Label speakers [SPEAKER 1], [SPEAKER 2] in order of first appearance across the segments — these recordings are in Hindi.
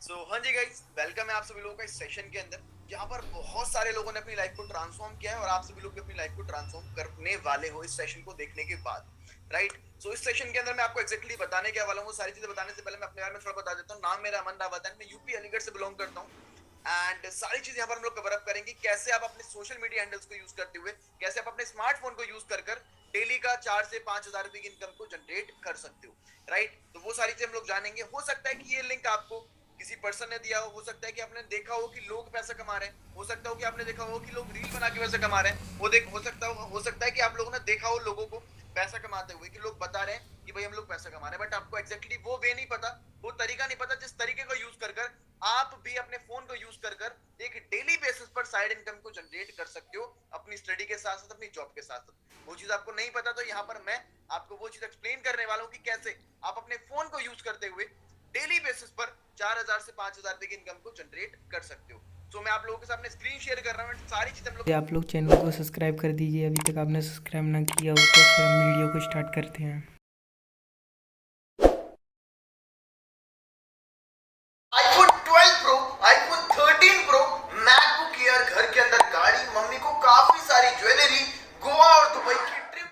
[SPEAKER 1] हाँ जी गाइस, वेलकम है आप सभी लोगों का इस सेशन के अंदर जहां पर बहुत सारे लोगों ने अपनी लाइफ को ट्रांसफॉर्म किया है और आप सभी लोग भी अपनी लाइफ को ट्रांसफॉर्म करने वाले हो इस सेशन को देखने के बाद, राइट। सो इस सेशन के अंदर मैं आपको एक्जेक्टली बताने क्या वाला हूँ, सारी चीजें बताने से पहले मैं अपने बारे में थोड़ा बता देता हूँ। नाम मेरा अमन रावत है, मैं यूपी अलीगढ़ से बिलोंग करता हूँ एंड सारी चीजें यहाँ पर हम लोग कवर अप करेंगे। कैसे आप अपने सोशल मीडिया हैंडल्स को यूज करते हुए, कैसे आप अपने स्मार्टफोन को यूज कर डेली का 4 से 5 हजार रुपए की इनकम को जनरेट कर सकते हो, राइट। तो वो सारी चीजें हम लोग जानेंगे। हो सकता है कि ये लिंक आपको किसी पर्सन ने दिया हो सकता है कि आपने देखा हो कि लोग पैसा कमा रहे हैं, हो सकता हो कि आपने देखा हो कि लोग रील बना के पैसा कमा रहे हैं, हो सकता है कि आप लोगों ने देखा हो लोगों को पैसा कमाते हुए कि लोग बता रहे हैं कि भाई हम लोग पैसा कमा रहे हैं, बट आपको एक्जेक्टली वो वे नहीं पता, वो तरीका नहीं पता जिस तरीके को यूज कर आप भी अपने फोन को यूज कर एक डेली बेसिस पर साइड इनकम को जनरेट कर सकते हो अपनी स्टडी के साथ साथ, अपनी जॉब के साथ साथ। वो चीज आपको नहीं पता तो यहाँ पर मैं आपको वो चीज एक्सप्लेन करने वाला हूँ कि कैसे आप अपने फोन को यूज करते हुए डेली बेसिस पर 4 हजार से 5 हजार रुपए की इनकम को जनरेट कर सकते हो। तो मैं आप लोगों के सामने स्क्रीन शेयर कर रहा हूँ, सारी चीजें
[SPEAKER 2] आप लोग चैनल को सब्सक्राइब कर दीजिए, अभी तक आपने सब्सक्राइब ना किया हो तो फिर हम वीडियो को स्टार्ट करते हैं।
[SPEAKER 1] IPhone 12 pro, iPhone 13 pro, MacBook air, घर के अंदर गाड़ी, मम्मी को काफी सारी ज्वेलरी, गोवा और दुबई की ट्रिप।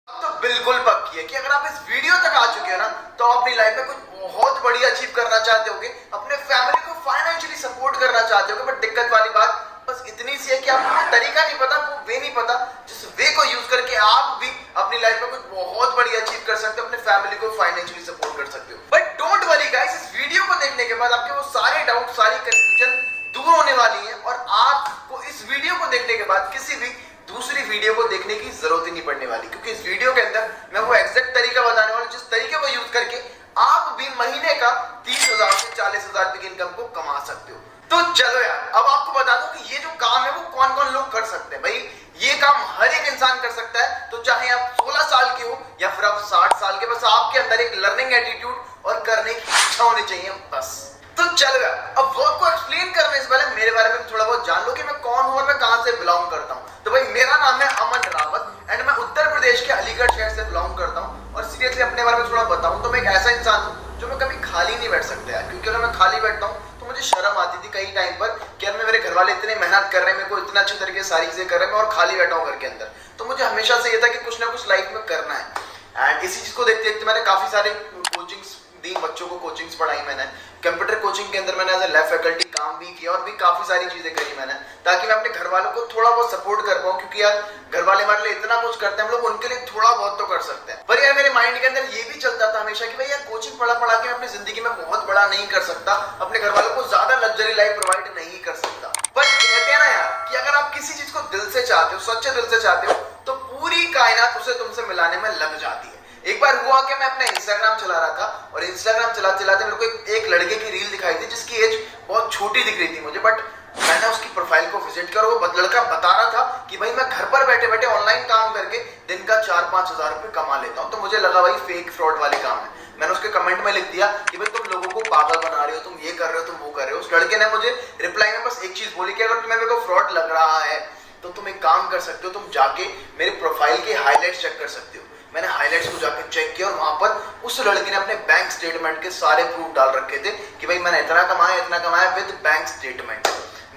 [SPEAKER 1] तो बिल्कुल पक्की है कि अगर आप इस वीडियो तक आ चुके हैं ना तो आप अपनी लाइफ में कुछ बहुत बड़ी अचीव करना चाहते होंगे, अपने फैमिली को फाइनेंशियली सपोर्ट करना चाहते होंगे। बट दिक्कत वाली बात बस इतनी सी है कि आपको तरीका नहीं पता, वो वे नहीं पता जिस वे को यूज करके आप भी अपनी लाइफ में कुछ बहुत बड़ी अचीव कर सकते हो, अपने फैमिली को फाइनेंशियली सपोर्ट कर सकते हो। बट डोंट वरी गाइस, इस वीडियो को देखने के बाद आपके वो सारे डाउट, सारी कंफ्यूजन दूर होने वाली है और आपको इस वीडियो को देखने के बाद किसी भी दूसरी वीडियो को देखने की जरूरत ही नहीं पड़ने वाली, क्योंकि इस वीडियो के अंदर मैं वो एग्जैक्ट तरीका बताने वाला हूं जिस तरीके को यूज करके आप भी महीने का 30,000 से 40,000 रुपए की इनकम को कमा सकते हो। तो चलो यार, अब आपको बता दूं कि ये जो काम है वो कौन कौन लोग कर सकते हैं। भाई ये काम हर एक इंसान कर सकता है, तो चाहे आप 16 साल के हो या फिर आप 60 साल के, बस आपके अंदर एक लर्निंग एटीट्यूड और करने की इच्छा होनी चाहिए बस। तो चलो यार, अब वर्क को एक्सप्लेन करने से पहले मेरे बारे में थोड़ा बहुत जान लो कि मैं कौन हूं और मैं कहां से बिलोंग करता हूं। तो भाई मेरा नाम है अमन रावत एंड मैं उत्तर प्रदेश के अलीगढ़ शहर से बिलोंग करता हूं। और सीरियसली अपने बारे में थोड़ा बताऊं तो मैं एक ऐसा इंसान हूं जो मैं कभी खाली नहीं बैठ सकता यार, क्योंकि अगर मैं खाली बैठता हूं तो मुझे शर्म आती थी कई टाइम पर कि यार मेरे घर वाले इतने मेहनत कर रहे हैं, मेरे को इतना अच्छे तरीके से सारी चीजें कर रहे हैं, मैं और खाली बैठा हूं घर के अंदर। तो मुझे हमेशा से ये था कि कुछ ना कुछ लाइफ में करना है एंड इसी चीज को देखते देखते मैंने काफी सारे कोचिंग्स दी, बच्चों को कोचिंग्स पढ़ाई मैंने। कंप्यूटर कोचिंग के अंदर मैंने एज ए लैब फैकल्टी काम भी किया और भी काफी सारी चीजें करी मैंने, ताकि मैं अपने घर वालों को थोड़ा बहुत सपोर्ट कर पाऊं, क्योंकि यार घर वाले हमारे लिए इतना कुछ करते हैं, हम लोग उनके लिए थोड़ा बहुत तो कर सकते हैं। पर यार मेरे माइंड के अंदर ये भी चलता था हमेशा कि भाई यार कोचिंग पढ़ा पढ़ा के मैं अपनी जिंदगी में बहुत बड़ा नहीं कर सकता, अपने घर वालों को ज्यादा लग्जरी लाइफ प्रोवाइड नहीं कर सकता। पर कहते हैं ना यार कि अगर आप किसी चीज को दिल से चाहते हो, सच्चे दिल से चाहते हो, तो पूरी कायनात उसे तुमसे मिलाने में लग जाती है। एक बार हुआ कि मैं अपना इंस्टाग्राम चला रहा था और इंस्टाग्राम चलाते चलाते मेरे को एक लड़के की रील दिखाई थी जिसकी एज बहुत छोटी दिख रही थी मुझे, बट मैंने उसकी प्रोफाइल को विजिट कर, वो लड़का बता रहा था कि भाई मैं घर पर बैठे बैठे ऑनलाइन काम करके दिन का 4-5 हजार रुपए कमा लेता हूँ। तो मुझे लगा भाई फेक फ्रॉड वाले काम है। मैंने उसके कमेंट में लिख दिया कि भाई तुम लोगों को पागल बना रहे हो, तुम ये कर रहे हो, तुम वो कर रहे हो। उस लड़के ने मुझे रिप्लाई में बस एक चीज बोली कि अगर तुम्हें मेरे को फ्रॉड लग रहा है तो तुम एक काम कर सकते हो, तुम जाके मेरे प्रोफाइल के हाईलाइट्स चेक कर सकते हो। मैंने हाईलाइट्स को जाकर चेक किया और वहां पर उस लड़के ने अपने बैंक स्टेटमेंट के सारे प्रूफ डाल रखे थे कि भाई मैंने इतना कमाया विद बैंक स्टेटमेंट।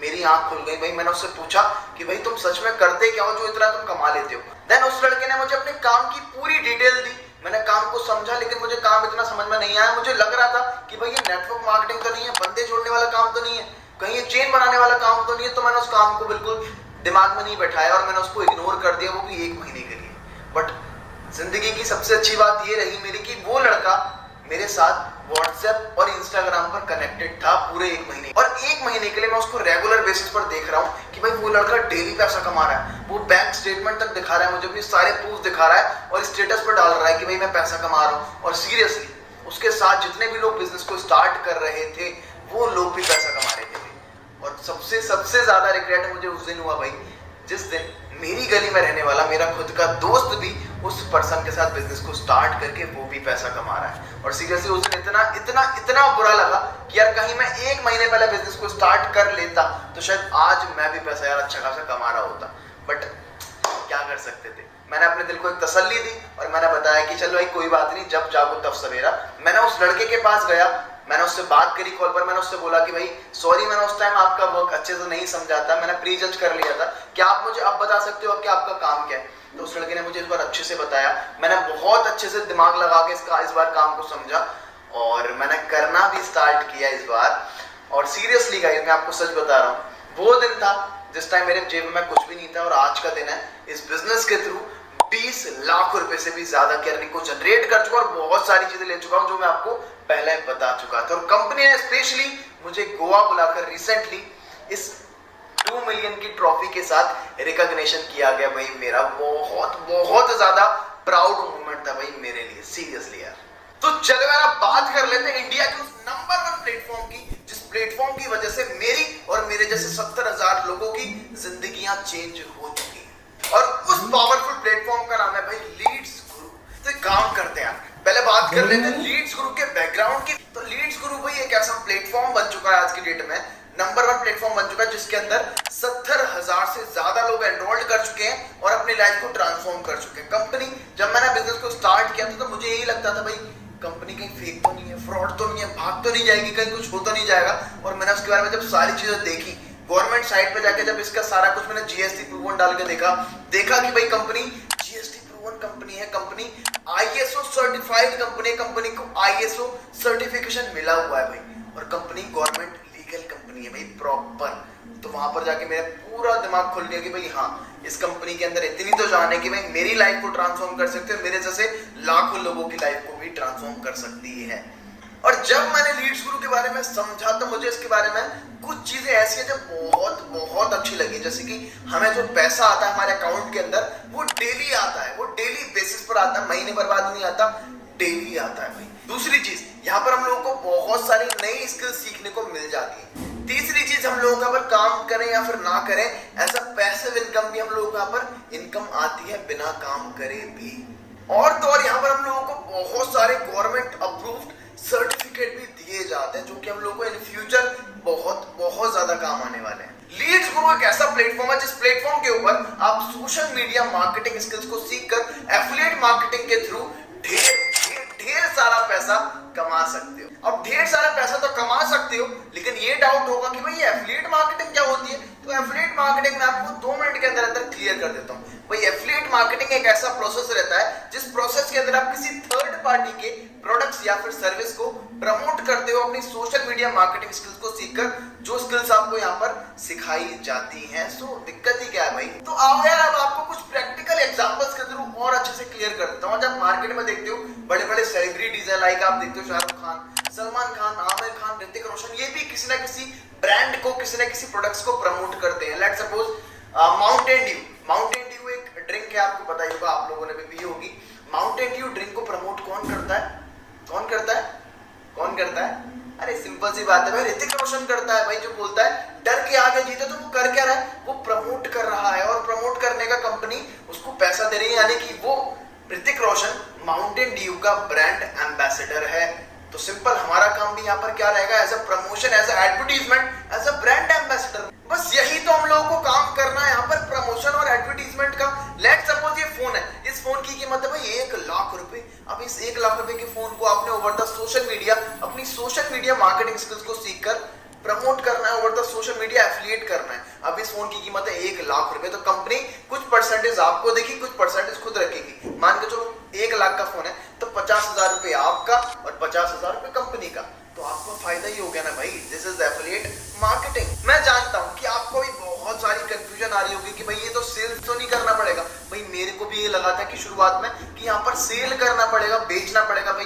[SPEAKER 1] मेरी आंख खुल गई भाई। मैंने उससे पूछा कि भाई तुम सच में करते क्या हो जो इतना तुम कमा लेते हो। देन उस लड़के ने मुझे अपने काम की पूरी डिटेल दी। मैंने काम को समझा, लेकिन मुझे काम इतना समझ में नहीं आया। मुझे लग रहा था कि भाई ये नेटवर्क मार्केटिंग तो नहीं है, बंदे जोड़ने वाला काम तो नहीं है, कहीं ये चेन बनाने वाला काम तो नहीं है। तो मैंने उस काम को बिल्कुल दिमाग में नहीं बैठाया और मैंने उसको इग्नोर कर दिया, वो भी 1 महीने के लिए। बट जिंदगी की सबसे अच्छी बात ये रही मेरी कि वो लड़का मेरे साथ व्हाट्सएप और इंस्टाग्राम पर कनेक्टेड था पूरे 1 महीने, और 1 महीने के लिए मैं उसको रेगुलर बेसिस पर देख रहा हूँ कि भाई वो लड़का डेली पैसा कमा रहा है, वो बैंक स्टेटमेंट तक दिखा रहा है, मुझे अपने सारे प्रूफ दिखा रहा है और स्टेटस पर डाल रहा है कि भाई मैं पैसा कमा रहा हूँ। और सीरियसली उसके साथ जितने भी लोग बिजनेस को स्टार्ट कर रहे थे वो लोग भी पैसा कमा रहे थे। और सबसे ज्यादा रिग्रेट मुझे उस दिन हुआ भाई जिस दिन मेरी गली में रहने वाला मेरा खुद का दोस्त भी उस पर्सन के साथ बिजनेस को स्टार्ट करके वो भी पैसा कमा रहा है। और सीरियसली उस दिन इतना इतना इतना बुरा लगा कि यार कहीं मैं 1 महीने पहले बिजनेस को स्टार्ट कर लेता तो शायद आज मैं भी पैसा यार अच्छा खासा कमा रहा होता। बट क्या कर सकते थे, मैंने अपने दिल को एक तसल्ली दी और मैंने बताया कि चलो भाई कोई बात नहीं, जब जागो तब सवेरा। मैंने उस लड़के के पास गया, मैंने उससे बात करी कॉल पर। मैंने उससे बोला कि भाई सॉरी, मैंने उस टाइम आपका वर्क अच्छे से नहीं समझा था, मैंने प्री जज कर लिया था, क्या आप मुझे अब बता सकते हो कि आपका काम क्या है? तो उस लड़के ने मुझे इस बार अच्छे से बताया। मैंने बहुत अच्छे से दिमाग लगा के इस बार काम को समझा और मैंने करना भी स्टार्ट किया इस बार। और सीरियसली गाइस, मैं आपको सच बता रहा हूँ, वो दिन था जिस टाइम मेरे जेब में कुछ भी नहीं था और आज का दिन है इस बिजनेस के थ्रू 20 लाख रुपए से भी ज्यादा की अर्निंग को जनरेट कर चुका और बहुत सारी चीजें ले चुका हूं जो मैं आपको पहले बता चुका था। और कंपनी ने स्पेशली मुझे गोवा बुलाकर रिसेंटली इस 2 मिलियन की ट्रॉफी के साथ रिकॉग्निशन किया गया। भाई मेरा बहुत बहुत ज्यादा प्राउड मोमेंट था भाई मेरे लिए, सीरियसली यार। तो चलो यार अब बात कर लेते हैं इंडिया के उस नंबर 1 प्लेटफॉर्म की, जिस प्लेटफॉर्म की वजह से मेरी और मेरे जैसे 70,000 लोगों की जिंदगियां चेंज हो चुकी हैं। और उस पावरफुल प्लेटफॉर्म का नाम है भाई लीड्स गुरु। तो काम करते हैं, पहले बात कर लेते हैं लीड्स गुरु के बैकग्राउंड की। तो लीड्स गुरु भाई एक ऐसा प्लेटफॉर्म बन चुका है आज की डेट में, नंबर 1 प्लेटफॉर्म बन चुका है जिसके अंदर 70,000 से ज्यादा लोग एनरोल्ड कर चुके हैं और अपनी लाइफ को ट्रांसफॉर्म कर चुके हैं। कंपनी, जब मैंने बिजनेस को स्टार्ट किया था तो मुझे यही लगता था भाई कंपनी कहीं फेक तो नहीं है, फ्रॉड तो नहीं है, भाग तो नहीं जाएगी, कहीं कुछ हो तो नहीं जाएगा। और मैंने उसके बारे में जब सारी चीजें देखी, गवर्नमेंट साइट पे जाके जब इसका सारा कुछ मैंने जीएसटी प्रूवन डाल के देखा कि भाई कंपनी जीएसटी प्रूवन कंपनी है, कंपनी आईएसओ सर्टिफाइड कंपनी है, कंपनी को आईएसओ सर्टिफिकेशन मिला हुआ है भाई, और कंपनी गवर्नमेंट लीगल कंपनी है भाई प्रॉपर। तो वहां पर जाके मेरा पूरा दिमाग खुल गया कि भाई हाँ, इस कंपनी के अंदर इतनी तो जान है कि भाई मेरी लाइफ को ट्रांसफॉर्म कर सकते हैं, मेरे जैसे लाखों लोगों की लाइफ को भी ट्रांसफॉर्म कर सकती है। और जब मैंने लीड्स गुरु के बारे में समझा तो मुझे इसके बारे में कुछ चीजें ऐसी हैं जो बहुत बहुत अच्छी लगी। जैसे कि हमें जो पैसा आता है हमारे अकाउंट के अंदर वो डेली आता है, वो डेली बेसिस पर आता है, महीने बर्बाद नहीं आता, डेली आता है भाई। दूसरी चीज, यहाँ पर हम लोगों को बहुत सारी नई स्किल सीखने को मिल जाती है। तीसरी चीज, हम लोगों का पर काम करें या फिर ना करें, ऐसा पैसिव इनकम भी हम लोगों का पर इनकम आती है बिना काम करे भी। और तो और यहाँ पर हम लोगों को बहुत सारे गवर्नमेंट अप्रूव्ड सर्टिफिकेट भी दिए जाते हैं जो कि हम लोगों को इन फ्यूचर बहुत बहुत ज्यादा काम आने वाले हैं। लीड्स गुरु एक ऐसा प्लेटफॉर्म है जिस प्लेटफॉर्म के ऊपर आप सोशल मीडिया मार्केटिंग स्किल्स को सीखकर एफिलिएट मार्केटिंग के थ्रू ढेर सारा पैसा कमा सकते हो। अब ढेर सारा पैसा तो कमा सकते हो, लेकिन ये डाउट होगा कि भाई एफिलिएट मार्केटिंग क्या होती है। तो एफिलिएट मार्केटिंग मैं आपको 2 मिनट के अंदर अंदर क्लियर कर देता हूँ। भाई एफिलिएट मार्केटिंग एक ऐसा प्रोसेस रहता है जिस प्रोसेस के अंदर आप किसी थर्ड पार्टी के प्रोडक्ट्स या फिर सर्विस को प्रमोट करते हो अपनी सोशल मीडिया मार्केटिंग स्किल्स को सीखकर, जो स्किल्स आपको यहाँ पर सिखाई जाती हैं। सो दिक्कत ही क्या है भाई। तो आओ यार अब आपको कुछ प्रैक्टिकल एग्जांपल्स के थ्रू और अच्छे से क्लियर कर देता हूँ। जब मार्केट में देखते हो बड़े बड़े सेलिब्रिटीज हैं, लाइक आप देखते हो शाहरुख खान, सलमान खान, आमिर खान, ऋतिक रोशन, ये भी किसी ना किसी ब्रांड को, किसी ना किसी प्रोडक्ट्स को प्रमोट करते हैं। लेट्स सपोज माउंटेन ड्यू एक ड्रिंक है, आपको पता ही होगा, आप लोगों ने भी पी होगी। माउंटेन ड्यू ड्रिंक को प्रमोट कौन करता है? कौन करता है? अरे सिंपल सी बात है भाई, ऋतिक रोशन करता है भाई, जो बोलता है डर के आगे जीते। तो वो कर क्या रहा है? वो प्रमोट कर रहा है, और प्रमोट करने का कंपनी उसको पैसा दे रही है, यानी कि वो ऋतिक रोशन माउंटेन ड्यू का ब्रांड एम्बेसडर है। तो सिंपल हमारा काम भी यहाँ पर क्या रहेगा? As a promotion, as a advertisement, as a brand ambassador. बस यही तो हम लोगों को काम करना है यहाँ पर, प्रमोशन और एडवर्टीजमेंट का। लेट्स सपोज ये फोन है, इस फोन की कीमत है भाई 1 लाख रुपए। अब इस 1 लाख रुपए के फोन को आपने ओवर द सोशल मीडिया अपनी सोशल मीडिया मार्केटिंग स्किल्स को सीखकर प्रमोट करना है, over the social media affiliate करना है। अब इस फोन की कीमत है 1 लाख रुपए। तो कंपनी कुछ परसेंटेज आपको देगी, कुछ परसेंटेज खुद रखेगी। मान के चलो 1 लाख का फोन है तो 50,000 रुपए आपका और 50,000 रुपए कंपनी का। तो आपको फायदा ही हो गया ना भाई। This is affiliate marketing. मैं जानता हूँ कि आपको भी बहुत सारी कंफ्यूजन आ रही होगी कि भाई ये तो सेल्स तो नहीं करना पड़ेगा। भाई मेरे को भी ये लगा था कि शुरुआत में कि यहाँ पर सेल करना पड़ेगा, बेचना पड़ेगा। भाई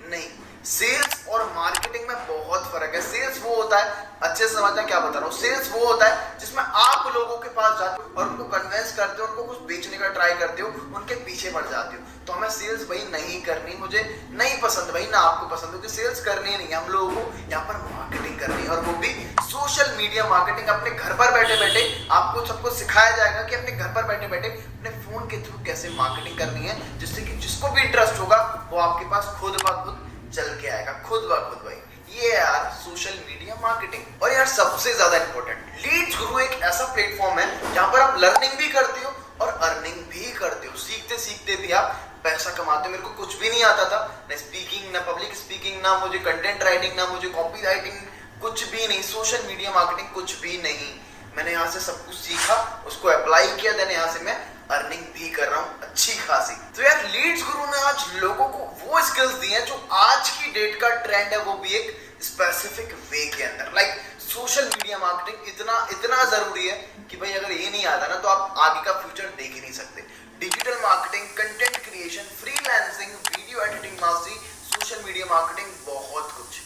[SPEAKER 1] नहीं, सेल्स और मार्केटिंग में बहुत फर्क है। सेल्स वो होता है, अच्छे से समझना क्या बता रहा हूँ, सेल्स वो होता है जिसमें आप लोगों के पास जाते हो और उनको कन्विंस करते हो, उनको कुछ बेचने का ट्राई करते हो, उनके पीछे पड़ जाते हो। तो हमें सेल्स भाई नहीं करनी, मुझे नहीं पसंद भाई, ना आपको पसंद हो कि सेल्स करनी नहीं है। हम लोगों को यहाँ पर मार्केटिंग मार्केटिंग करनी है, और वो भी सोशल मीडिया मार्केटिंग। अपने घर पर बैठे बैठे आपको सबको सिखाया जाएगा कि अपने घर पर बैठे बैठे अपने फोन के थ्रू कैसे मार्केटिंग करनी है, जिससे कि जिसको भी इंटरेस्ट होगा वो आपके पास खुद ब खुद चल के आएगा, खुद ब खुद भाई। ये यार सोशल मीडिया मार्केटिंग। और यार सबसे ज्यादा इंपॉर्टेंट, लीड्स गुरु एक ऐसा प्लेटफॉर्म है जहां पर आप लर्निंग भी करते हो और अर्निंग भी करते हो। सीखते सीखते भी आप पैसा कमाते हो। मेरे को कुछ भी नहीं आता था, ना स्पीकिंग, ना पब्लिक स्पीकिंग, ना मुझे कंटेंट राइटिंग, ना मुझे कॉपी राइटिंग, कुछ भी नहीं, सोशल मीडिया मार्केटिंग कुछ भी नहीं। मैंने यहाँ से सब कुछ सीखा, उसको अप्लाई किया, देन यहाँ से मैं अर्निंग भी कर रहा हूँ अच्छी खासी। तो यार लीड्स गुरु ने आज लोगों को वो स्किल्स दी हैं जो आज की डेट का ट्रेंड है, वो भी एक स्पेसिफिक वे के अंदर। लाइक सोशल मीडिया मार्केटिंग इतना जरूरी है कि भाई अगर ये नहीं आता ना तो आप आगे का फ्यूचर देख ही नहीं सकते। Digital marketing, content creation, freelancing, video editing mastery, social media marketing, बहुत कुछ।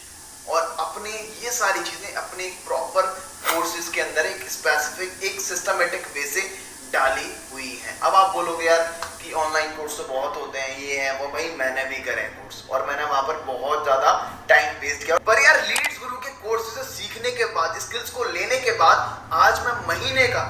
[SPEAKER 1] और अपने ये सारी चीजें अपने एक प्रॉपर कोर्सेज के अंदर एक स्पेसिफिक एक सिस्टमेटिक वे से डाली हुई है। अब आप बोलोगे यार कि ऑनलाइन कोर्स तो बहुत होते हैं, ये है वो, भाई मैंने भी करे कोर्स और मैंने वहां पर बहुत ज्यादा टाइम वेस्ट किया। पर यार लीड्स गुरु के कोर्स से सीखने के बाद, स्किल्स को लेने के बाद आज मैं महीने का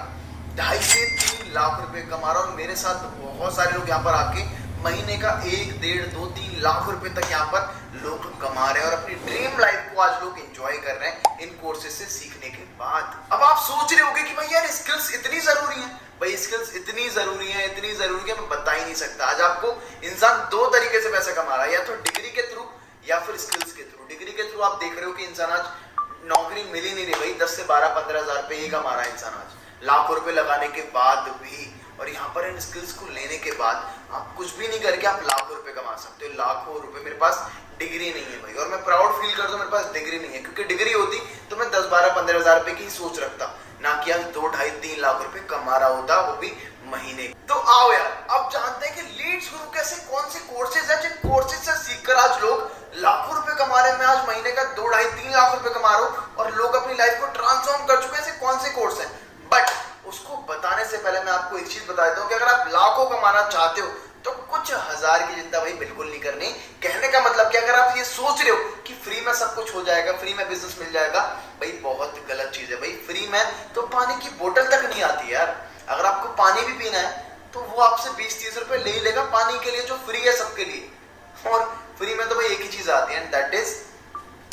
[SPEAKER 1] 2.5 से 3 लाख रुपए कमा रहा हूँ। मेरे साथ बहुत सारे लोग यहाँ पर आके महीने का 1, 1.5, 2, 3 लाख रुपए तक यहाँ पर लोग कमा रहे हैं और अपनी ड्रीम लाइफ को आज लोग एंजॉय कर रहे हैं इन कोर्सेज से सीखने के बाद। अब आप सोच रहे होंगे कि भाई यार स्किल्स इतनी जरूरी है। भाई स्किल्स इतनी जरूरी है कि मैं बता ही नहीं सकता। आज आपको इंसान 2 तरीके से पैसा कमा रहा है, या तो डिग्री के थ्रू या फिर स्किल्स के थ्रू। डिग्री के थ्रू आप देख रहे हो कि इंसान आज नौकरी मिल ही नहीं रही भाई, 10 से 12, 15 हजार रुपए ही कमा रहा है इंसान आज, लाखों रुपए लगाने के बाद भी। और यहाँ पर इन स्किल्स को लेने के बाद आप कुछ भी नहीं करके आप लाखों रुपए कमा सकते हो, लाखों रुपए। मेरे पास डिग्री नहीं है भाई, और मैं प्राउड फील करता हूँ मेरे पास डिग्री नहीं है, क्योंकि डिग्री होती तो मैं 10, 12, 15 हजार रुपए की सोच रखता, ना कि आज 2, 2.5, 3 लाख रुपए कमा रहा होता, वो भी महीने। तो आओ यार अब जानते हैं कि लीड्स गुरु कैसे, कौन से कोर्सेज हैं जिन कोर्सेज से सीखकर आज लोग लाखों रुपए कमा रहे हैं। मैं आज महीने का 2, 2.5, 3 लाख रुपए कमा रहा हूँ और लोग अपनी लाइफ को ट्रांसफॉर्म कर चुके हैं। ऐसे कौन से कोर्स हैं? बट उसको बताने से पहले मैं आपको एक चीज बता देता हूँ कि अगर आप लाखों कमाना चाहते हो तो कुछ हजार की चिंता भाई बिल्कुल नहीं करनी। कहने का मतलब कि अगर आप ये सोच रहे हो कि फ्री में सब कुछ हो जाएगा, फ्री में बिजनेस मिल जाएगा, भाई बहुत गलत चीज है। भाई फ्री में तो पानी की बोतल तक नहीं आती यार। अगर आपको पानी भी पीना है तो वो आपसे 20-30 रुपए ले ही लेगा पानी के लिए, जो फ्री है सबके लिए। और फ्री में तो भाई एक ही चीज आती है, दैट इज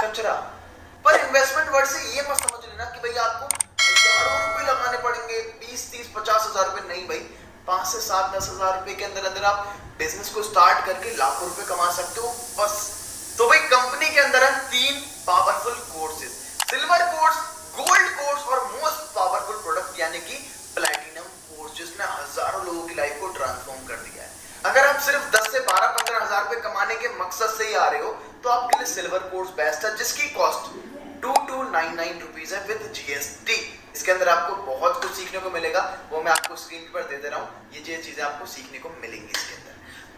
[SPEAKER 1] कचरा। पर इन्वेस्टमेंट वर्ड से ये मत समझ लेना कि भाई आपको हजारों रुपए लगाने पड़ेंगे, 20, 30, 50 हजार रुपए नहीं भाई। 5 से 7, 10 हजार रुपए के अंदर अंदर आप बिजनेस को स्टार्ट करके लाखों रुपए कमा सकते हो बस। तो भाई कंपनी के अंदर है 3 powerful courses, silver course, gold course और मोस्ट पावरफुल प्रोडक्ट यानी कि प्लैटिनम कोर्स, जिसने हजारों लोगों की लाइफ को ट्रांसफॉर्म कर दिया है। अगर आप सिर्फ 10 से 12, 15 हजार रुपए कमाने के मकसद से ही आ रहे हो तो आपके लिए सिल्वर कोर्स बेस्ट है, जिसकी कॉस्ट 2299 रुपीज है विद GST। इसके अंदर आपको बहुत कुछ सीखने को मिलेगा, वो मैं आपको स्क्रीन पर दे दे रहा हूँ। ये चीजें आपको सीखने को मिलेंगी इसके अंदर।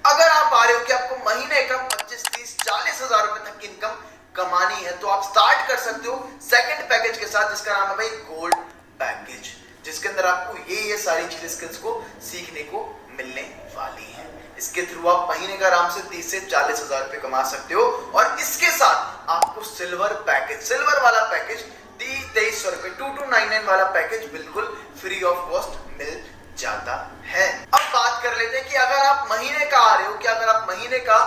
[SPEAKER 1] अगर आप आ रहे हो कि आपको महीने का 25, 30, 40 हजार रुपए तक की इनकम कमानी है तो आप स्टार्ट कर सकते हो सेकंड पैकेज के साथ, जिसका नाम है भाई गोल्ड पैकेज, जिसके अंदर आपको ये सारी चीजें स्किल्स को सीखने को मिलने वाली है। इसके थ्रू आप महीने का आराम से 30 से 40 हजार रुपए कमा सकते हो। और इसके साथ आपको सिल्वर पैकेज, सिल्वर वाला पैकेज 2300 रुपए, 2299 वाला पैकेज बिल्कुल फ्री ऑफ कॉस्ट मिल जाता है। अब बात कर लेते हैं कि अगर आप महीने का आ रहे हो, कि अगर आप महीने का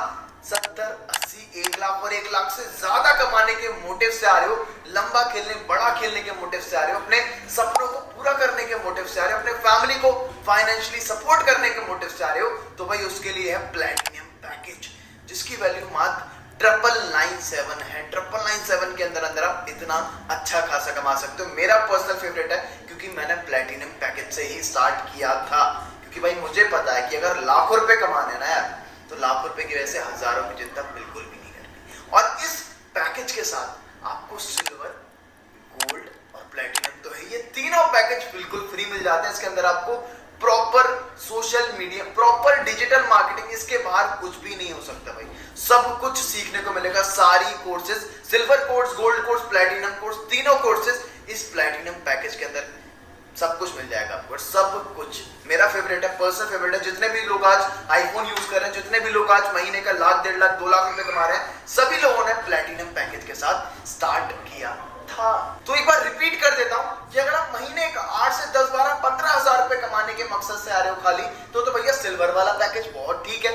[SPEAKER 1] 70, 80, 1 लाख और 1 लाख से ज्यादा कमाने के मोटिव से आ रहे हो, लंबा खेलने, बड़ा खेलने के मोटिव से आ रहे हो, अपने सपनों को पूरा करने के मोटिव से आ रहे हो, अपने फैमिली को फाइनेंशियली सपोर्ट करने के मोटिव से आ रहे हो, तो भाई उसके लिए है प्लैटिनम पैकेज, जिसकी वैल्यू मात्र 997 है। 997 के अंदर अंदर आप इतना अच्छा खासा कमा सकते हो। मेरा पर्सनल फेवरेट है क्योंकि मैंने प्लैटिनम पैकेज से ही स्टार्ट किया था, क्योंकि भाई मुझे पता है कि अगर लाखों रुपए कमाने ना यार तो लाखों रुपए की वजह से हजारों की चिंता बिल्कुल भी नहीं करनी। और इस पैकेज के साथ आपको सिल्वर, गोल्ड और प्लैटिनम तो है, ये तीनों पैकेज बिल्कुल फ्री मिल जाते हैं। इसके अंदर आपको proper social media, proper digital marketing, इसके बाहर कुछ भी नहीं हो सकता भाई। सब कुछ सीखने को मिलेगा, सारी courses, silver course, gold course, platinum course, तीनों कोर्सेज इस प्लैटिनम पैकेज के अंदर सब कुछ मिल जाएगा आपको। सब कुछ मेरा फेवरेट है, पर्सनल फेवरेट है। जितने भी लोग आज आईफोन यूज कर रहे हैं, जितने भी लोग आज महीने का 1 लाख, 1.5 लाख, 2 लाख रुपए कमा रहे हैं, सभी लोगों ने प्लैटिनम पैकेज के साथ स्टार्ट किया था। तो एक बार रिपीट कर देता हूँ कि अगर आप महीने का 8 से 10, 12, 15,000 रुपए कमाने के मकसद से आ रहे हो खाली, तो भैया सिल्वर वाला पैकेज बहुत ठीक है।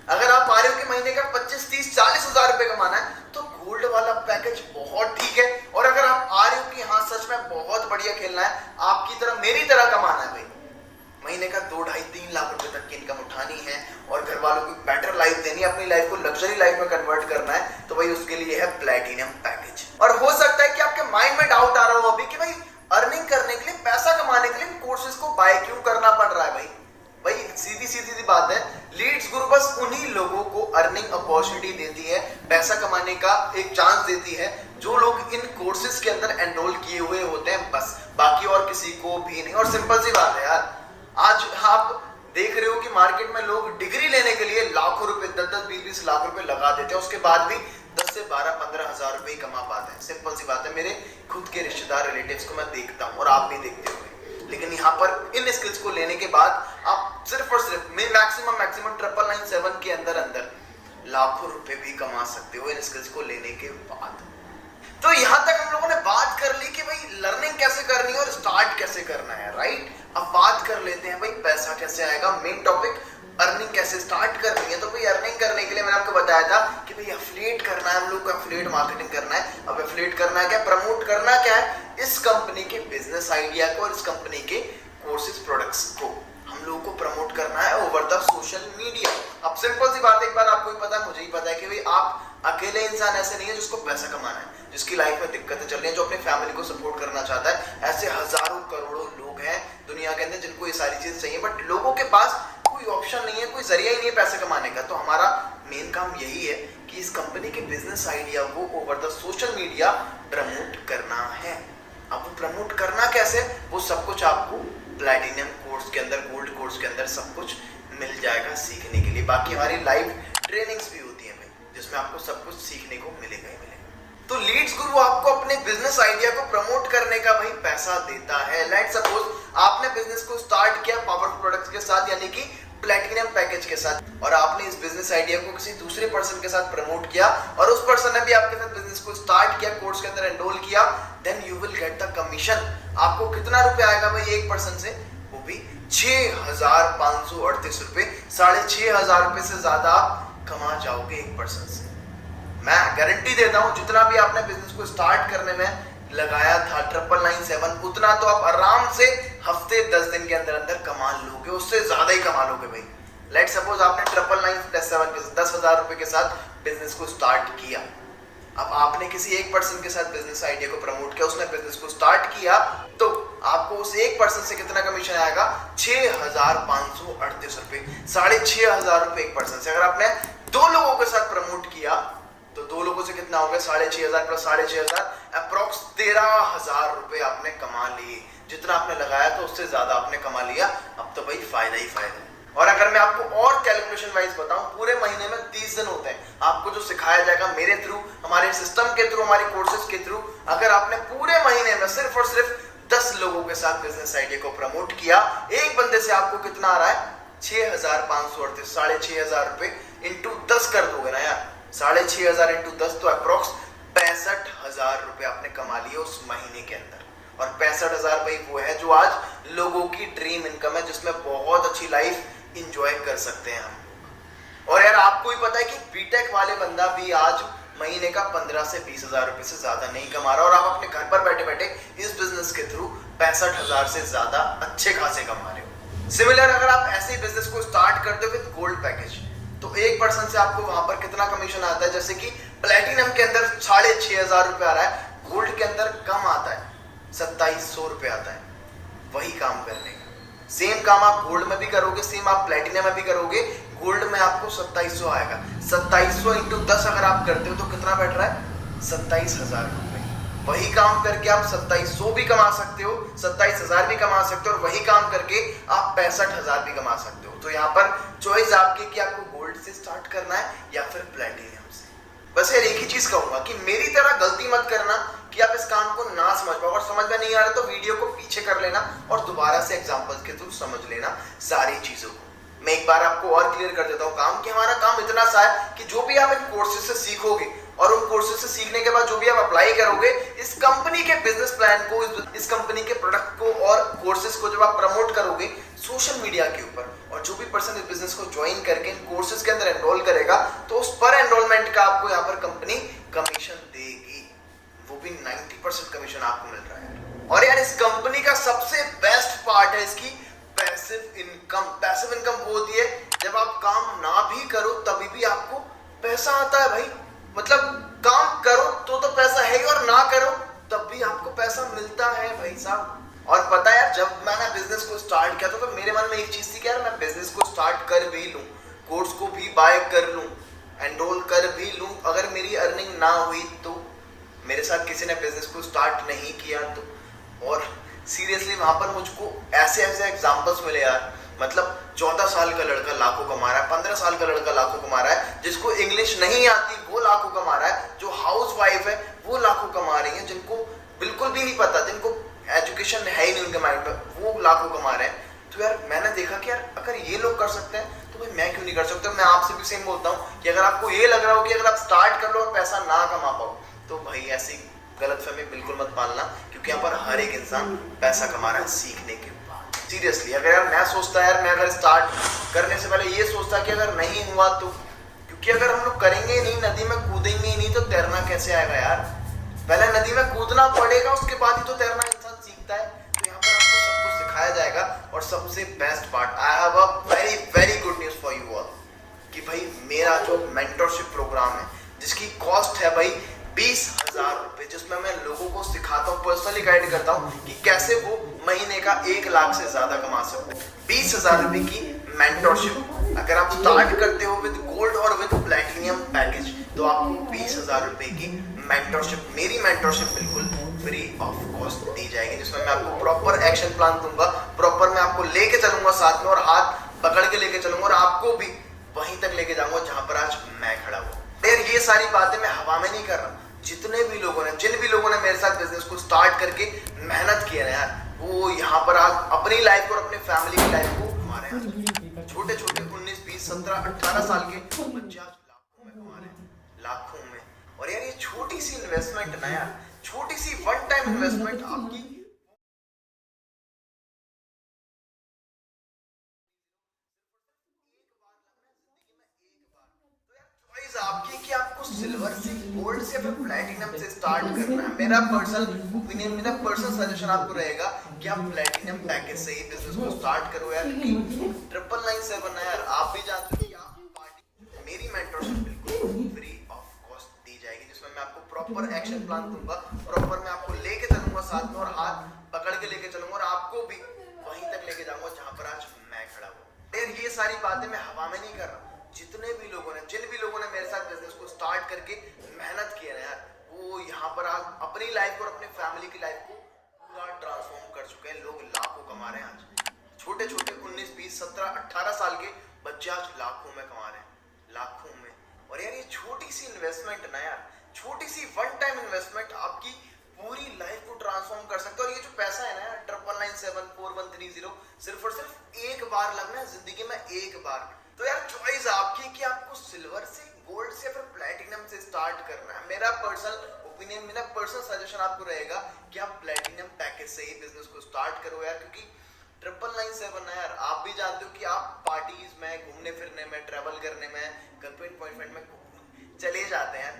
[SPEAKER 1] अगर आप आ रहे हो कि महीने का 25, 30, 40,000 रुपए कमाना है, तो गोल्ड वाला पैकेज बहुत ठीक है। और अगर आप आ रहे हो कि हाँ सच में बहुत बढ़िया खेलना है, आपकी तरह मेरी तरह कमाना है भाई, महीने का 2, 2.5, 3 लाख रुपए तक की इनकम उठानी है और घर वालों को बेटर लाइफ देनी है, अपनी लाइफ को लग्जरी लाइफ में कन्वर्ट करना है, तो भाई उसके लिए है प्लैटिनम पैकेज। और हो सकता है कि आपके माइंड में डाउट आ रहा हो अभी कि भाई अर्निंग करने के लिए, पैसा कमाने के लिए कोर्सेज को बाय क्यों करना पड़ रहा है। भाई सीधी सीधी बात है, लीड्स गुरु बस उन्हीं लोगों को अर्निंग अपॉर्चुनिटी देती है, पैसा कमाने का एक चांस देती है, जो लोग इन कोर्सेज के अंदर एनरोल किए हुए होते हैं, बस, बाकी और किसी को भी नहीं। और सिंपल सी बात है यार, आज आप देख रहे हो कि मार्केट में लोग डिग्री लेने के लिए लाखों रुपए, 10-10, 20-20 लाख रुपए लगा देते हैं, उसके बाद भी 10 से 12, 15 हजार रुपए कमा पाते हैं। सिंपल सी बात है, मेरे खुद के रिश्तेदार, रिलेटिव्स को मैं देखता हूँ और आप भी देखते होंगे। लेकिन यहाँ पर इन स्किल्स को लेने के बाद आप सिर्फ और सिर्फ मैक्सिमम 999 के अंदर लाखों रुपए भी कमा सकते हो इन स्किल्स को लेने के बाद। तो यहां तक हम लोगों ने बात कर ली कि भाई लर्निंग कैसे करनी है और स्टार्ट कैसे करना है, राइट। अब बात कर लेते हैं भाई पैसा कैसे आएगा, मेन टॉपिक अर्निंग कैसे स्टार्ट करनी है। तो भाई अर्निंग करने के लिए मैंने आपको बताया था कि भाई एफिलिएट करना है, हम लोग को एफिलिएट मार्केटिंग करना है। अब एफिलिएट करना है क्या, प्रमोट करना क्या है, इस कंपनी के बिजनेस आइडिया को और इस कंपनी के कोर्सेज प्रोडक्ट्स को हम लोगों को प्रमोट करना है ओवर द सोशल मीडिया। अब सिंपल सी बात है, एक बार आपको ही पता है, मुझे ही पता है कि भाई आप अकेले इंसान ऐसे नहीं है जिसको पैसा कमाना है, जिसकी लाइफ में दिक्कतें चल रही हैं, जो अपनी फैमिली को सपोर्ट करना चाहता है। ऐसे हजारों करोड़ों लोग हैं दुनिया के अंदर जिनको ये सारी चीजें चाहिए, बट लोगों के पास कोई ऑप्शन नहीं है, कोई जरिया ही नहीं है पैसे कमाने का। तो हमारा मेन काम यही है कि इस कंपनी के बिजनेस आइडिया को over the social media promote करना है। अब वो प्रमोट करना कैसे, वो सब कुछ आपको प्लैटिनम कोर्स के अंदर, गोल्ड कोर्स के अंदर सब कुछ मिल जाएगा सीखने के लिए। बाकी हमारी लाइव ट्रेनिंग्स भी होती है भाई, जिसमें आपको सब कुछ सीखने को मिलेगा ही मिलेगा। तो लीड्स गुरु आपको अपने बिजनेस आइडिया को प्रमोट करने का भाई पैसा देता है। लेट्स सपोज आपने बिजनेस को स्टार्ट किया पावरफुल प्रोडक्ट्स के साथ, यानी कि प्लैटिनम पैकेज के साथ, और आपने इस बिजनेस आइडिया को किसी दूसरे पर्सन के साथ प्रमोट किया और उस पर्सन ने भी आपके साथ बिजनेस को स्टार्ट किया, कोर्स के अंदर एनरोल किया, then you will get the commission. आपको कितना रुपए आएगा भाई एक पर्सन से, वो भी 6,538 रुपए, 6,500 रुपए से ज्यादा आप कमा जाओगे एक पर्सन से। मैं गारंटी देता हूं, जितना भी आपने बिजनेस को स्टार्ट करने में लगाया था 999, उतना तो आप आराम से हफ्ते 10 दिन के अंदर अंदर कमा लोगे, उससे ज्यादा ही कमा लोगे भाई। लेट सपोज आपने 999+7 के 10,000 रुपए के साथ बिजनेस को स्टार्ट किया। अब आपने किसी एक पर्सन के साथ बिजनेस आइडिया को प्रमोट किया, उसने बिजनेस को स्टार्ट किया, तो आपको उस एक पर्सन से कितना कमीशन आएगा, 6,538 रुपए, 6,500 रुपए एक पर्सन से। अगर आपने 2 लोगों के साथ प्रमोट किया तो 2 लोगों से कितना हो गया, 6,500 प्लस 6,500, अप्रोक्स 13,000 रुपए आपने कमा लिए। जितना आपने लगाया तो उससे ज्यादा आपने कमा लिया। अब तो भाई फायदा ही फायदा। और अगर मैं आपको और कैलकुलेशन वाइज बताऊं, पूरे महीने में 30 दिन होते हैं। आपको जो सिखाया जाएगा मेरे थ्रू, हमारे सिस्टम के थ्रू, हमारे कोर्सेज के थ्रू, अगर आपने पूरे महीने में सिर्फ और सिर्फ 10 लोगों के साथ बिजनेस आइडिया को प्रमोट किया, एक बंदे से आपको कितना आ रहा है, 6,538, 6,500 रुपए इंटू 10 कर दोगे ना यार, 6,500 इंटू 10 तो अप्रोक्स 65,000 रुपए आपने कमा लिए उस महीने के अंदर। और 65,000 भाई वो है जो आज लोगों की ड्रीम इनकम है, जिसमें बहुत अच्छी लाइफ इंजॉय कर सकते हैं हम। और यार आपको ही पता है कि बीटेक वाले बंदा भी आज महीने का 15 से 20,000 रुपए से ज्यादा नहीं कमा रहा, और आप अपने घर पर बैठे बैठे इस बिजनेस के थ्रू 65,000 से ज्यादा अच्छे खासे कमा रहे हो। सिमिलर अगर आप ऐसे बिजनेस को स्टार्ट करते हो विद गोल्ड पैकेज, तो एक पर्सन से आपको वहां पर कितना कमीशन आता है, जैसे कि प्लैटिनम के अंदर 6,500 रुपए आ रहा है, गोल्ड के अंदर कम आता है, 2,700 रुपए आता है वही काम करने का। सेम काम आप गोल्ड में भी करोगे, सेम आप प्लैटिनम में भी करोगे, गोल्ड में आपको 2,700 आएगा। 2,700 इंटू 10 अगर आप करते हो तो कितना बैठ रहा है, 27,000 रुपए। वही काम करके आप 2,700 भी कमा सकते हो, 27,000 भी कमा सकते हो, और वही काम करके आप 65,000 भी कमा सकते हो। तो यहाँ पर चॉइस आपकी कि आपको गोल्ड से स्टार्ट करना है या फिर प्लैटिनम से। बस यार एक ही चीज कहूंगा कि मेरी तरह गलती मत करना कि आप इस काम को ना समझ पाओ, और समझ में नहीं आ रहा तो वीडियो को पीछे कर लेना और दोबारा से एग्जांपल्स के थ्रू समझ लेना सारी चीजों को। मैं एक बार आपको और क्लियर कर देता हूँ काम, कि हमारा काम इतना सा है कि जो भी आप इन कोर्सेज से सीखोगे और उन कोर्सेज से सीखने के बाद जो भी आप अप्लाई करोगे, इस कंपनी के बिजनेस प्लान को, इस कंपनी के प्रोडक्ट को और कोर्सेज को जब आप प्रमोट करोगे सोशल मीडिया के ऊपर, और जो भी पर्सन इस बिजनेस को ज्वाइन करके इन कोर्सेज के अंदर एनरोल करेगा, तो उस पर एनरोलमेंट का आपको यहाँ पर कंपनी कमीशन देगी, वो भी 90% कमीशन आपको मिल रहा है। और यार इस कंपनी का सबसे बेस्ट पार्ट है इसकी पैसिव इनकम। पैसिव इनकम वो होती है जब आप काम ना भी करो तभी भी आपको पैसा आता है भाई। मतलब काम करो तो पैसा है ही, और ना करो तब भी आपको पैसा मिलता है भाई साहब। और पता है यार, जब मैंने बिजनेस को स्टार्ट किया था तो मेरे मन में एक चीज थी कि यार मैं बिजनेस को स्टार्ट कर भी लूं, कोर्स को भी बाय कर लूं, एनरोल कर भी लूं, अगर मेरी अर्निंग ना हुई तो, मेरे साथ किसी ने बिजनेस को स्टार्ट नहीं किया तो। और सीरियसली वहां पर मुझको ऐसे ऐसे एग्जांपल्स मिले यार। मतलब 14 साल का लड़का लाखों कमा रहा है, 15 साल का लड़का लाखों कमा रहा है, जिसको इंग्लिश नहीं आती वो लाखों कमा रहा है, जो हाउस वाइफ है वो लाखों कमा रही है, जिनको बिल्कुल भी नहीं पता, जिनको एजुकेशन है ही नहीं उनके माइंड में, वो लाखों कमा रहे हैं। तो यार मैंने देखा कि यार अगर ये लोग कर सकते हैं तो भाई मैं क्यों नहीं कर सकता। मैं आपसे भी सेम बोलता हूँ कि अगर आपको ये लग रहा हो कि अगर आप स्टार्ट कर लो और पैसा ना कमा पाओ, तो भाई ऐसी गलतफहमी बिल्कुल मत पालना, क्योंकि यहाँ पर हर एक इंसान पैसा कमा रहा है सीखने के बाद। सीरियसली अगर यार मैं सोचता यार, मैं अगर स्टार्ट करने से पहले ये सोचता कि अगर नहीं हुआ तो, क्योंकि अगर हम लोग करेंगे नहीं, नदी में कूदेंगे ही नहीं, तो तैरना कैसे आएगा यार। पहले नदी में कूदना पड़ेगा, उसके बाद ही तो तैरना इंसान सीखता है। तो यहाँ पर आपको सब कुछ सिखाया जाएगा। और सबसे best part, I have a very very good news for you all, कि भाई मेरा जो मेंटरशिप प्रोग्राम है, जिसकी कॉस्ट है भाई 20,000 रुपए, जिसमें मैं लोगों को सिखाता हूँ, पर्सनली गाइड करता हूँ कि कैसे वो महीने का 1 लाख से ज्यादा कमा सकते हैं। 20,000 रुपए की मेंटरशिप अगर आप स्टार्ट करते हो विद गोल्ड और विद प्लैटिनियम पैकेज, तो आपको 20,000 रुपए की मेंटरशिप, मेरी मेंटरशिप बिल्कुल फ्री ऑफ कॉस्ट दी जाएगी, जिसमें मैं आपको प्रॉपर एक्शन प्लान दूंगा, प्रॉपर मैं आपको लेके चलूंगा साथ में, और हाथ पकड़ के लेके चलूंगा, और आपको भी वहीं तक लेके जाऊंगा जहां पर आज मैं खड़ा हूं। यार ये सारी बातें मैं हवा में नहीं कर रहा। जितने भी लोगों ने, जिन भी लोगों ने मेरे साथ बिजनेस को स्टार्ट करके मेहनत की है ना यार, वो यहाँ पर आज अपनी लाइफ और अपनी फैमिली की लाइफ को हमारे यहाँ छोटे छोटे 19, 20, 17, 18 साल के बच्चे आज लाखों में कमा रहे हैं, लाखों में। और यार ये छोटी सी इन्वेस्टमेंट ना यार, छोटी सी वन टाइम इन्वेस्टमेंट आपकी चॉइस आपकी कि आपको सिल्वर से, गोल्ड से, फिर प्लैटिनम से स्टार्ट करना है। मेरा पर्सनल ओपिनियन, मेरा पर्सनल सजेशन आपको रहेगा कि आप प्लैटिनम पैकेज से ही बिजनेस को स्टार्ट करो यार। 997 है यार, आप भी जानते हो कि आप पार्टी, मेरी मेंटरशिप बिल्कुल फ्री ऑफ कॉस्ट दी जाएगी, जिसमें मैं आपको प्रॉपर एक्शन प्लान दूंगा, प्रॉपर मैं आपको लेके चलूंगा साथ में, और हाथ पकड़ के लेके चलूंगा, और आपको भी वहीं तक लेके जाऊंगा जहां पर आज मैं खड़ा हूं। यार ये सारी बातें मैं हवा में नहीं कर रहा। जितने भी लोगों ने, जिन भी लोगों ने मेरे साथ बिजनेस को स्टार्ट करके मेहनत की है ना यार, वो यहाँ पर आज अपनी लाइफ और अपनी फैमिली की लाइफ को पूरा ट्रांसफॉर्म कर चुके हैं। लोग लाखों कमा रहे हैं आज, छोटे छोटे 19, 20, 17, 18 साल के बच्चे आज लाखों में कमा रहे हैं, लाखों में। और यार ये छोटी सी इन्वेस्टमेंट ना यार, छोटी सी वन टाइम इन्वेस्टमेंट आपकी पूरी लाइफ को ट्रांसफॉर्म कर सकते हो। और ये जो पैसा है ना यार, 99974130, सिर्फ और सिर्फ एक बार लगना है जिंदगी में, एक बार। तो यार चॉइस आपकी कि आपको सिल्वर से, गोल्ड से, फिर प्लैटिनम से स्टार्ट करना है। मेरा पर्सनल ओपिनियन, मेरा पर्सनल सजेशन आपको रहेगा कि आप प्लैटिनम पैकेज से ही बिजनेस को स्टार्ट करो यार, क्योंकि 997 है यार, आप भी जानते हो कि आप पार्टीज में, घूमने फिरने में, ट्रैवल करने में, गर्लफ्रेंड बॉयफ्रेंड में चले जाते हैं,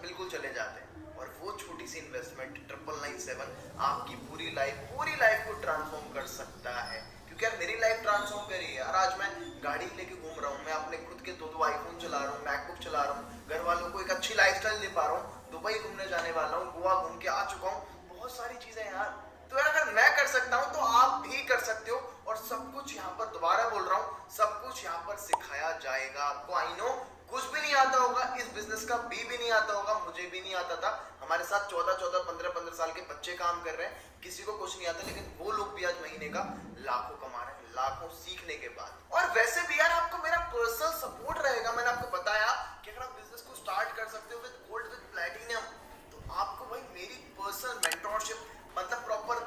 [SPEAKER 1] बिल्कुल चले जाते हैं। और वो छोटी सी इन्वेस्टमेंट 997 आपकी पूरी लाइफ को ट्रांसफॉर्म कर सकता है। क्योंकि यार मेरी लाइफ ट्रांसफॉर्म करी है यार। आज मैं गाड़ी लेके घूम रहा हूँ, मैं अपने खुद के 2 आईफोन चला रहा हूँ, मैकबुक चला रहा हूँ, घर वालों को एक अच्छी लाइफस्टाइल दे पा रहा हूँ, दुबई घूमने जाने वाला हूँ, गोवा घूम के आ चुका हूँ, बहुत सारी चीजें यार। तो यार अगर मैं कर सकता हूँ तो आप भी कर सकते हो। और सब कुछ यहाँ पर, दोबारा बोल रहा हूँ, सब कुछ यहाँ पर सिखाया जाएगा आपको। आई नो कुछ भी नहीं आता होगा, इस बिजनेस का बी भी नहीं आता होगा, मुझे भी नहीं आता था। हमारे साथ 14, 15 साल के बच्चे काम कर रहे हैं, किसी को कुछ नहीं आता, लेकिन वो लोग भी आज महीने का लाखों कमा रहे हैं, लाखों सीखने के बाद। और वैसे भी यार आपको मेरा पर्सनल सपोर्ट रहेगा। मैंने आपको बताया कि अगर आप बिजनेस को स्टार्ट कर सकते हो विद गोल्ड, विद प्लैटिनम, तो आपको भाई मेरी पर्सनल मेंटरशिप, मतलब प्रॉपर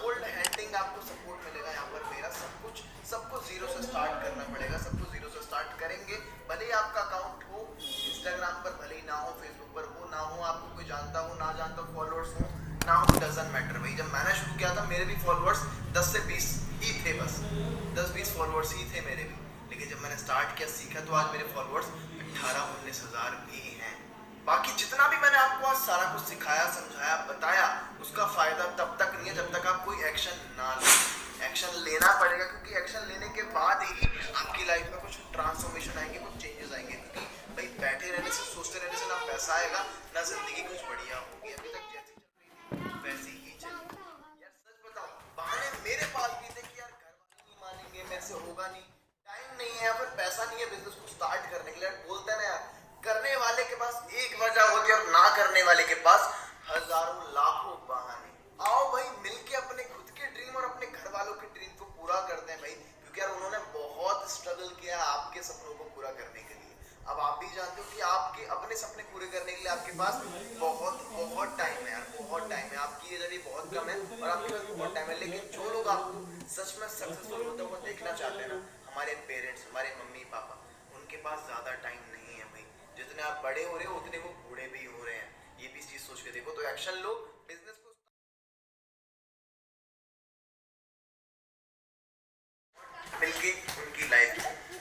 [SPEAKER 1] गोल्ड हैंडलिंग आपको सपोर्ट मिलेगा यहाँ पर। मेरा सबको जीरो से स्टार्ट करना पड़ेगा, सबको जीरो से स्टार्ट करेंगे, भले ही आपका अकाउंट हो इंस्टाग्राम पर भले ही ना हो, फेसबुक पर हो ना हो, आपको कोई जानता हो ना जानता हो, फॉलोअर्स हो ना हो, डजंट मैटर भाई। जब मैंने शुरू किया था मेरे भी फॉलोअर्स 10 से 20 ही थे, बस 10-20 फॉलोअर्स ही थे मेरे भी। लेकिन जब मैंने स्टार्ट किया, सीखा, तो आज मेरे फॉलोअर्स 18-19 हज़ार भी हैं। बाकी जितना भी मैंने आपको आज सारा कुछ सिखाया, समझाया, बताया, उसका फायदा तब तक नहीं है जब तक आप कोई एक्शन ना लो। एक्शन लेना पड़ेगा, क्योंकि एक्शन लेने के बाद ही आपकी लाइफ में कुछ ट्रांसफॉर्मेशन आएंगे, कुछ चेंजेस आएंगे। क्योंकि भाई बैठे रहने से, सोचते रहने से ना पैसा आएगा ना जिंदगी कुछ बढ़िया होगी। अभी तक जैसी चल रही थी वैसी ही चलेगी। यार सच बताओ, बहाने मेरे पास भी थे कि यार घर वाले नहीं मानेंगे, मेरे से होगा नहीं, टाइम नहीं है, फिर पैसा नहीं है बिजनेस को स्टार्ट करने के लिए। बोलते हैं ना यार, करने वाले के पास एक वजह होती है और ना करने वाले के पास हजारों लाखों बहाने। आओ भाई मिलके अपने खुद के ड्रीम और अपने घर वालों के ड्रीम को पूरा करते हैं भाई, क्योंकि यार उन्होंने बहुत स्ट्रगल किया आपके सपनों को पूरा करने के लिए। अब आप भी जानते हो कि आपके अपने सपने पूरे करने के लिए आपके पास बहुत बहुत टाइम है यार, बहुत टाइम है। आपकी एज अभी बहुत कम है और आपके पास बहुत टाइम है। लेकिन जो लोग आपको सच में सक्सेसफुल होते हुए देखना चाहते हैं ना, हमारे पेरेंट्स, हमारे मम्मी पापा, उनके पास ज्यादा टाइम नहीं है भाई। जितने आप बड़े हो रहे हो उतने वो बूढ़े भी हो रहे हैं। ये भी चीज सोच के देखो। तो एक्शन लो, बिजनेस को मिलके उनकी लाइफ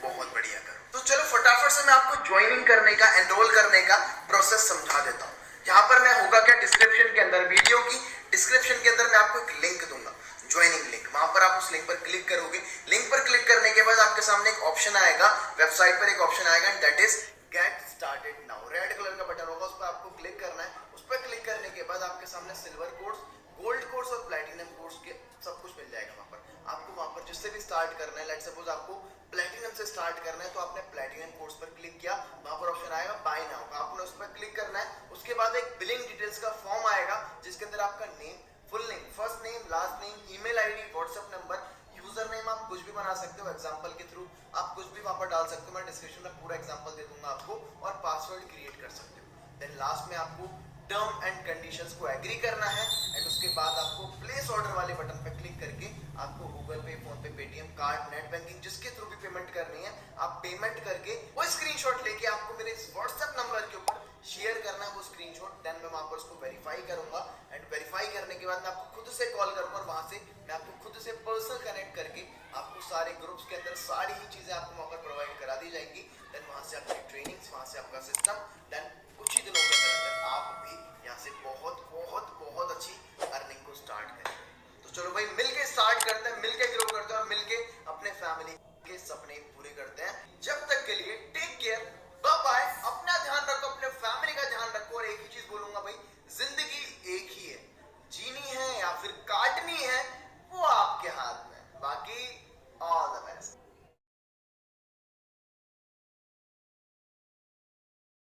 [SPEAKER 1] बहुत बढ़िया करो। तो चलो फटाफट से मैं आपको ज्वाइनिंग करने का, एनरोल करने का प्रोसेस समझा देता हूँ। यहाँ पर मैं होगा क्या, डिस्क्रिप्शन के अंदर, वीडियो की डिस्क्रिप्शन के अंदर मैं आपको एक लिंक दूंगा, ज्वाइनिंग लिंक। वहां पर आप उस लिंक पर क्लिक करोगे। लिंक पर क्लिक करने के बाद आपके सामने एक ऑप्शन आएगा, वेबसाइट पर एक ऑप्शन आएगा, that is get started now. Red colour का बटन होगा, उस पर आपको क्लिक करना है। उस पर क्लिक करने के बाद आपके सामने सिल्वर कोर्स, गोल्ड कोर्स और प्लैटिनम कोर्स के सब कुछ मिल जाएगा। वहां पर आपको, वहां पर जिससे भी स्टार्ट करना है, लेट सपोज आपको प्लैटिनम से स्टार्ट करना है, तो आपने प्लैटिनम कोर्स पर क्लिक किया, वहां पर ऑप्शन आएगा बाय नाउ का, आपने उस पर क्लिक करना है। उसके बाद एक बिलिंग डिटेल्स का फॉर्म आएगा, जिसके अंदर आपका name, full name, first name, last name, email ID, WhatsApp number, user name आप कुछ भी बना सकते हो, एग्जांपल के थ्रू आप कुछ भी वहां पर डाल सकते हो। मैं डिस्क्रिप्शन में पूरा एग्जांपल दे दूंगा आपको, और पासवर्ड क्रिएट कर सकते हो। देन लास्ट में आपको टर्म एंड कंडीशंस को एग्री करना है, एंड उसके बाद आपको प्लेस ऑर्डर वाले बटन पर क्लिक करके आपको गूगल पे, फोन पे, पेटीएम, कार्ड, नेट बैंकिंग, जिसके थ्रू भी पेमेंट करनी है, आप पेमेंट करके वो स्क्रीनशॉट लेके आपको मेरे इस व्हाट्सएप नंबर के ऊपर शेयर करना है वो स्क्रीनशॉट। देन मैं वहां पर उसको वेरीफाई करूंगा, एंड वेरीफाई करने के बाद मैं आपको खुद से कॉल करूंगा, और वहां से मैं आपको खुद से पर्सनल कनेक्ट करके आपको सारे ग्रुप्स के अंदर सारी ही चीजें आपको वहां पर प्रोवाइड करा दी जाएंगी। देन वहां से आपकी ट्रेनिंग्स, वहां से आपका सिस्टम, देन कुछ ही दिनों के अंदर आप भी यहाँ से बहुत बहुत बहुत अच्छी अर्निंग को स्टार्ट करेंगे। तो चलो भाई मिलके स्टार्ट करते हैं, मिलके ग्रो करते हैं, और मिलके अपने फैमिली के सपने पूरे करते हैं। जब तक के लिए टेक केयर,